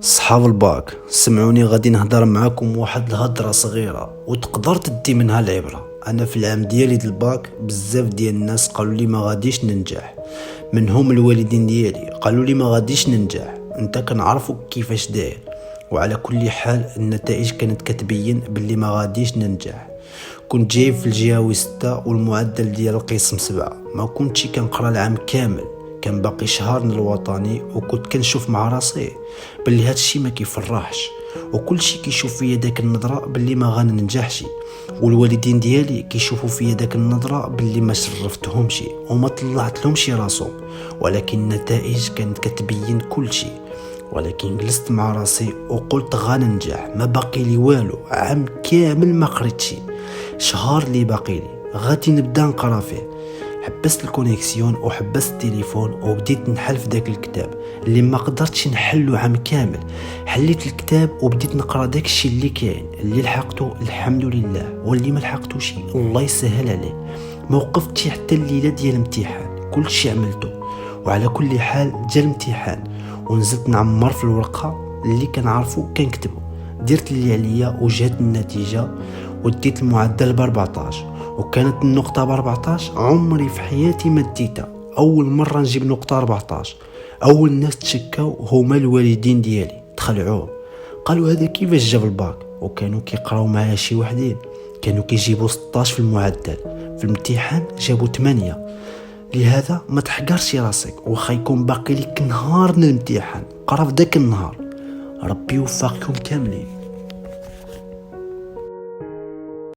صحاب الباك، سمعوني غادي نهضر معاكم واحد الهضره صغيره وتقدر تدي منها العبره. انا في العام ديالي د الباك بزاف ديال الناس قالوا لي ما غاديش ننجح، منهم الوالدين ديالي قالوا لي ما غاديش ننجح. انت كنعرفك كيفاش داير، وعلى كل حال النتائج كانت كتبين باللي ما غاديش ننجح. كنت جايب في الجهوي 6 والمعدل ديال القسم 7. ما كنتش كنقرا العام كامل، كان باقي شهر من الوطني، وكنت كنشوف مع راسي باللي هادشي ما كيفرحش، وكل شي كيشوف فيا داك النظره باللي ما غننجحش، والوالدين ديالي كيشوفوا فيا داك النظره باللي ما شرفتهمش وما طلعت لهمش راسهم. ولكن النتائج كانت كتبين كل شي. ولكن جلست مع راسي وقلت غننجح، ما باقي لي والو، عام كامل ما قريتش، شهر اللي باقي لي غادي نبدا نقرا فيه. حبست الكونيكسيون وحبست التليفون وبديت نحل في داك الكتاب اللي ما قدرتش نحلو عام كامل. حليت الكتاب وبديت نقرا داك الشيء اللي كاين، اللي لحقته الحمد لله، واللي ما لحقتوش الله يسهل عليه. ما وقفتش حتى الليله ديال الامتحان، كل شيء عملته. وعلى كل حال جا الامتحان ونزلت نعمر في الورقه اللي كنعرفو كنكتبو. درت اللي عليا وجات النتيجه وديت المعدل ب 14، وكانت النقطة ب 14 عمري في حياتي ما ديتها. أول مرة نجيب نقطة 14. أول ناس تشكاو هما الوالدين ديالي، تخلعوه، قالوا هذا كيفاش جاب الباك. وكانوا كيقراو معايا شي وحدين كانوا كيجيبوا 16 في المعدل، في الامتحان جابوا 8. لهذا ما تحقرش راسك، وخا يكون باقي لك نهار من الامتحان، قرا في داك النهار. ربي يوفقكم كاملين.